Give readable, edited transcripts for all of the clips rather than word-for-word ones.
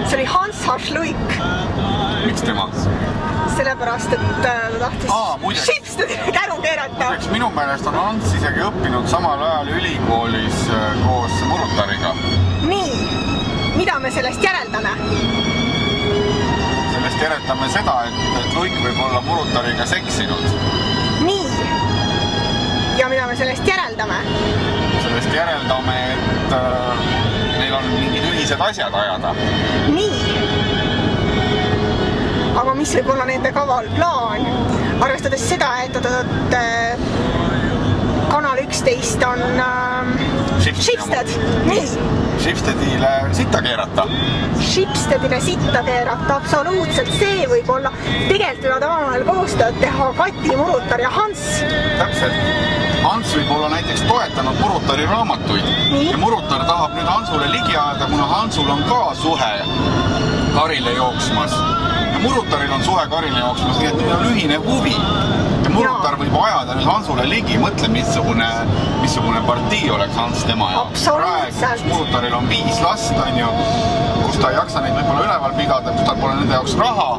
See oli Hans Hašluik. Miks tema? Sellepärast, et ta tahtis Schibstedi käru keerata. Minu meelest on Hans isegi õppinud samal ajal ülikoolis koos Murutariga. Nii, mida me sellest järeldame? Sellest järeldame seda, et Luik võib olla Murutariga seksinud. Nii, ja mida me sellest järeldame? Sellest järeldame, et neil on mingid ühised asjad ajada. Nii. Aga mis võib olla nende kaval plaan? Arvestades seda, et kanal 11 on Schibsted. Nii. Schibstedile sitta keerata. Schibstedile sitta keerata, absoluutselt. See võib olla. Tegelikult võivad omavahel koostööd teha Kati, Murutar ja Hans. Täpselt. Hans võib olla näiteks toetanud Murutari raamatuid. Ja Murutar tahab nüüd Hansule ligi ajada, kuna Hansul on ka suhe Karile jooksmas. Ja Murutaril on suhe Karile jooksmas, nii et neil on ühine huvi. Ja Murutar võib ajada nüüd Hansule ligi, mõtle, missugune partii oleks Hans tema jaoks. Absoluutselt. Murutaril on 5 last, kus ta ei jaksa neid võib-olla üleval pidada, kus tal pole nende jaoks raha.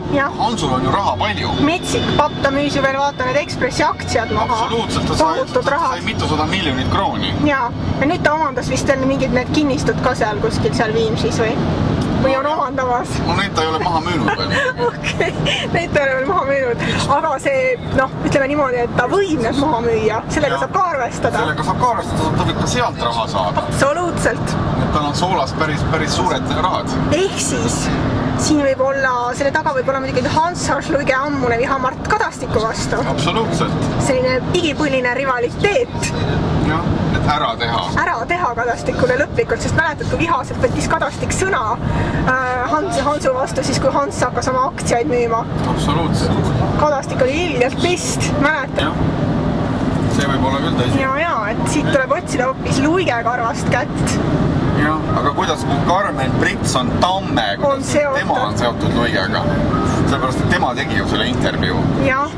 Hansul on ju raha palju. Metsik papp, ta müüs ju veel vaata need Ekspressi aktsiad maha. Absoluutselt, ta sai mitusada miljonit krooni. Ja nüüd ta omandas vist veel mingid need kinnistud ka seal kuskil seal Viimsis või on omandamas? No neid ta ei ole maha müünud veel. Okei, neid ta ei ole veel maha müünud. Aga see, ütleme niimoodi, et ta võib need maha müüa. Sellega saab ka arvestada. Sellega saab ka arvestada, ta võib ka sealt raha saada. Absoluutselt. Tal on soolas päris suured rahad. Ehk siis, siin võib olla, selle taga võib olla muidugi Hans Hašluige ammune viha Mart Kadastiku vastu. Absoluutselt. Selline igipõline rivaliteet. Jah, et ära teha. Ära teha Kadastikule lõplikult, sest mäletad, kui vihaselt võttis Kadastik sõna Hansu vastu, siis kui Hans hakkas oma aktsiaid müüma. Absoluutselt. Kadastik oli ilgelt pist, mäletad? Jah, see võib olla küll tõsi. Ja, et siit tuleb otsida hoopis Luige karvast kätt. Jah, aga kuidas Karmen Britson Tamme, tema on seotud Luigega? Sellepärast, et tema tegi ju selle intervjuu. Jah.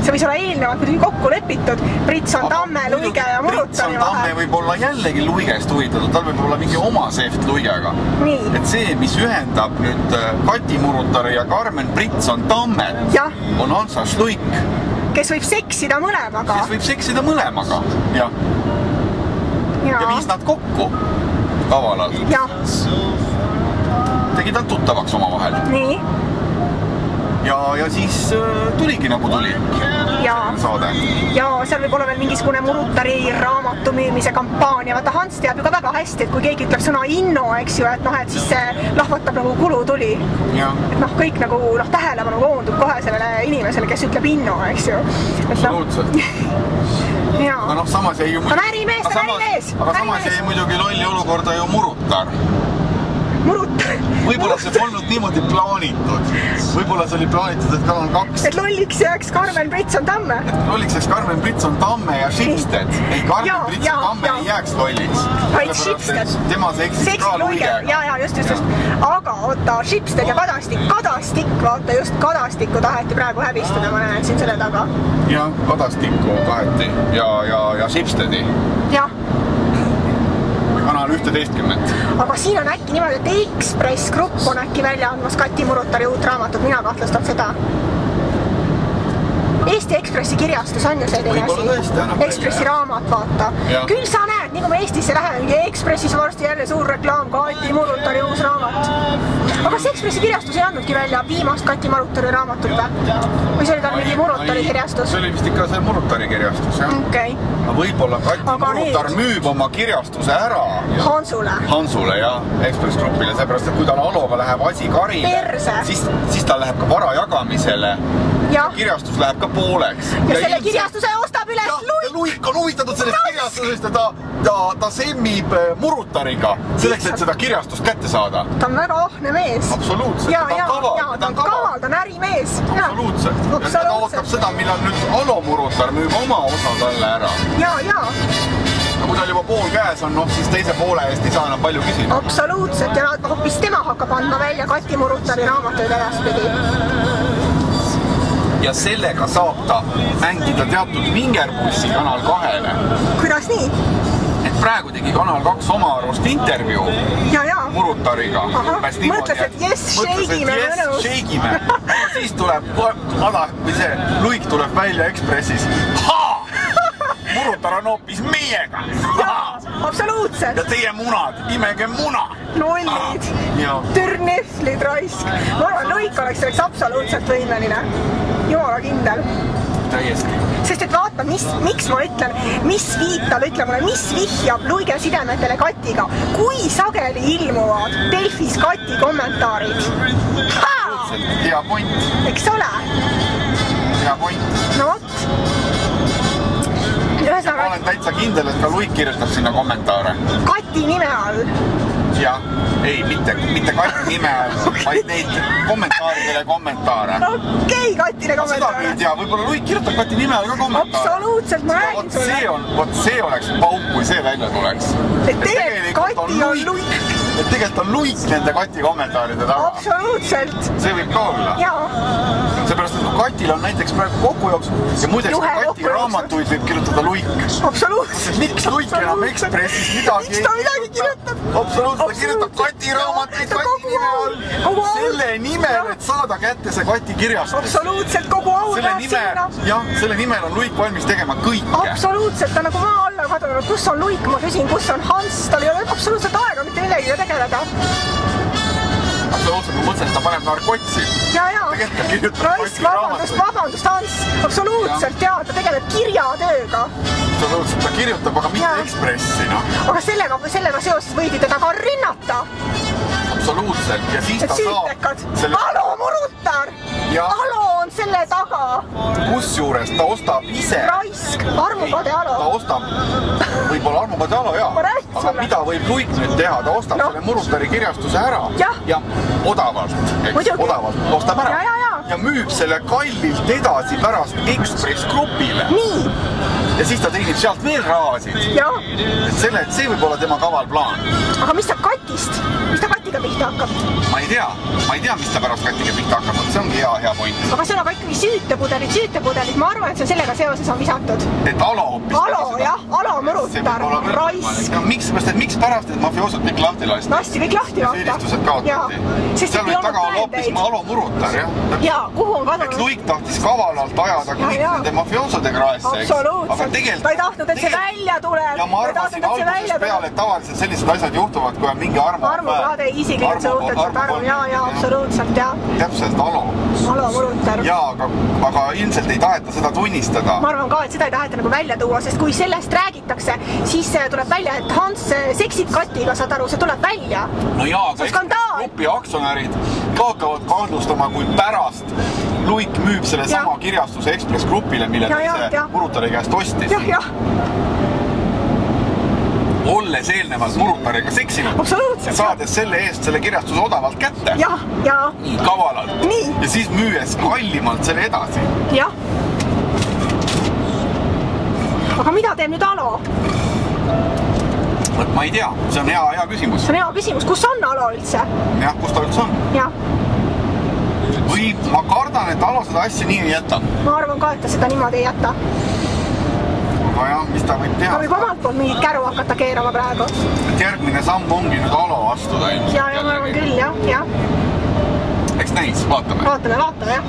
See võis olla eelnevalt muidugi kokku lepitud Britson Tamme, Luige ja Murutari vahel. Britson Tamme võib olla jällegi Luigest huvitatud, tal võib olla mingi oma seft Luigega. Et see, mis ühendab nüüd Kati Murutari ja Karmen Britson Tammet, on Hans Hašluik. Kes võib seksida mõlemaga. Kes võib seksida mõlemaga, jah. Ja viis nad kokku kavalalt. Jah. Tegi nad tuttavaks oma vahel. Nii. Ja siis tuligi nagu tuli saade. Ja seal võib olla veel mingisugune Murutari raamatu müümise kampaania. Vaata, Hans teab ju ka väga hästi, et kui keegi ütleb sõna inno, eks ju, et siis see lahvatab nagu kulutuli. Et kõik nagu tähelepanu koondub kohe sellele inimesele, kes ütleb inno, eks ju. Absoluutselt. Aga samas jäi ju ärimees. Aga samas jäi muidugi lolli olukorda ju Murutar. Murutar. Võib-olla see polnud niimoodi plaanitud. Võib-olla see oli plaanitud, et kanal 2. Et lolliks jääks Karmen Britson Tamme. Et lolliks jääks Karmen Britson Tamme ja Schibsted. Ei, Karmen Britson Tamme ei jääks lolliks. Vaid Schibsted. Tema seksis ka Luigega. Ja, just. Aga oota, Schibsted ja Kadastik. Kadastik, vaata, just Kadastikku taheti praegu häbistada, ma näen siin selle taga. Jah, Kadastikku taheti ja Schibstedi. Jah. Kanal 11. Aga siin on äkki niimoodi, et Ekspress Grupp on äkki välja andmas Kati Murutari uut raamatut, mina kahtlustan seda. Eesti Ekspressi kirjastus on ju selline asi. Ekspressi raamat, vaata. Küll sa näed, nii kui me Eestisse läheme, Ekspressis varsti jälle suur reklaam, Kati Murutari uus raamat. Aga kas Ekspressi kirjastus ei andnudki välja viimast Kati Murutari raamatut või? Või see oli tal mingi Murutari kirjastus? See oli vist ikka see Murutari kirjastus, jah. Okei. Võib-olla Kati Murutar müüb oma kirjastuse ära. Hansule, jah, Ekspress Grupile. Seepärast, et kui tal Aloga läheb asi Karile, siis tal läheb ka vara jagamisele. Kirjastus läheb ka pooleks. Ja selle kirjastuse ostab üles Luik. Ja Luik on huvitatud sellest kirjastusest ja ta semmib Murutariga selleks, et seda kirjastust kätte saada. Ta on väga ahne mees. Absoluutselt. Ta on kaval, ta on ärimees. Absoluutselt. Ja ta ootab seda, millal nüüd Alo Murutar müüb oma osa talle ära. Ja. Kui tal juba pool käes on, siis teise poole eest ei saa enam palju küsida. Absoluutselt. Ja hoopis tema hakkab andma välja Kati Murutari raamatuid edaspidi. Ja sellega saab ta mängida teatud Vingerbussi kanal 2-le. Kuidas nii? Et praegu tegi Kanal 2 oma arust intervjuu Murutariga. Mõtles, et jess, sheigime. Siis tuleb Luik tuleb välja Ekspressis. Murutar on hoopis meiega. Absoluutselt. Ja teie munad, imege muna. Lollid, türneflid, raisk. Ma arvan, Luik oleks selleks absoluutselt võimeline. Jumala kindel. Täiesti. Sest et vaata, miks ma ütlen, mis viitab, ütle mulle, mis vihjab Luige sidemetele Katiga, kui sageli ilmuvad Delfis Kati kommentaarid. Hea point. Eks ole? Hea point. No vot. Ma olen täitsa kindel, et ka Luik kirjutab sinna kommentaare. Kati nime all? Jah, ei, mitte Kati nime all, vaid neid kommentaaridele kommentaare. Okei, Katile kommentaare. Seda ei tea, võib-olla Luik kirjutab Kati nime all ka kommentaare. Absoluutselt, ma räägin sulle. Vot see oleks pauk, kui see välja tuleks. Et tegelikult on Luik. Et tegelikult on Luik nende Kati kommentaaride taga. Absoluutselt. See võib ka olla. Jaa. Seepärast, et Katil on näiteks praegu kokkujooksu ja muideks Kati raamatuid võib kirjutada Luik. Absoluutselt. Miks Luik enam Ekspressis midagi miks ta midagi kirjutab? Absoluutselt, ta kirjutab Kati raamatuid Kati nime all. Selle nimel, et saada kätte see Kati kirjastus. Absoluutselt, kogu au läheb sinna. Jah, selle nimel on Luik valmis tegema kõike. Absoluutselt, ta nagu maa alla kadunud. Kus on Luik, ma küsin, kus on Hans? Tal ei ole absoluutselt aega mitte millegi tegeleda. Absoluutselt, ma mõtlesin, et ta paneb narkotsi. Jaa. Vabandust, Hans. Absoluutselt, jaa, ta tegeleb kirjatööga. Absoluutselt, ta kirjutab, aga mitte Ekspressi, noh. Aga sellega seoses võidi teda ka rinnata. Absoluutselt, ja siis ta saab... Alo, Murutar! Alo on selle taga! Kusjuures ta ostab ise... Raisk, Armupade Alo. Ta ostab... Võib-olla Armupade Alo, jaa. Aga mida võib Luik nüüd teha? Ta ostab selle Murutari kirjastuse ära ja odavalt, eks, odavalt ostab ära ja müüb selle kallilt edasi pärast Ekspress Grupile. Nii. Ja siis ta teenib sealt veel rahasid. Et see võib olla tema kaval plaan. Aga mis saab Katist? Mis ta Katiga pihta hakkab? Ma ei tea, mis ta pärast Katiga pihta hakkab. See ongi hea point. Aga see on aga ikkagi süütepudelid. Ma arvan, et see on sellega seoses on visatud. Et Alo hoopis. Alo Murutar, raisk. Miks pärast, et mafioosud kõik lahti lasti? Lasti kõik lahti, vaata. Süüdistused kaotati. Seal võib taga olla hoopis Alo Murutar, jah. Jaa, kuhu on kadunud? Et Luik tahtis kavalalt ajada kõik nende mafioosode kraesse, eks. Absoluutselt. Ta ei tahtnud, et see välja tuleb. Ja ma arvasin algusest peale, et tavaliselt sellised asjad juhtuvad, kui on mingi Armupaade isiklikult suhteliselt aru, jaa, absoluutselt, jah. Täpselt, Alo Murutar. Jaa, aga ilmselt ei taheta seda tunnistada. Ma arvan ka, et seda ei taheta nagu välja tuua, sest kui sellest räägitakse, siis tuleb välja, et Hans seksib Katiga, saad aru, see tuleb välja. No jaa, aga Ekspressi aktsionärid hakkavad kaardlustama, kui pärast Luik müüb selle sama kirjastuse Ekspress Grupile, mille ta ise Murutari käest ostis. Jah. Olles eelnevalt Murutariga seksinud ja saades selle eest selle kirjastuse odavalt kätte. Nii kavalalt. Ja siis müües kallimalt selle edasi. Jah. Aga mida teeb nüüd Alo? Ma ei tea, see on hea küsimus. See on hea küsimus, kus on Alo üldse? Jah, kus ta üldse on? Jah. Või ma kardan, et Alo seda asja nii ei jäta. Ma arvan ka, et ta seda niimoodi ei jäta. Aga jah, mis ta võib teha? Ta võib omalt poolt mingit käru hakata keerama praegu. Et järgmine samm ongi nüüd Alo astuda ilmselt. Ja ma arvan küll, jah. Eks näis, vaatame. Vaatame, jah.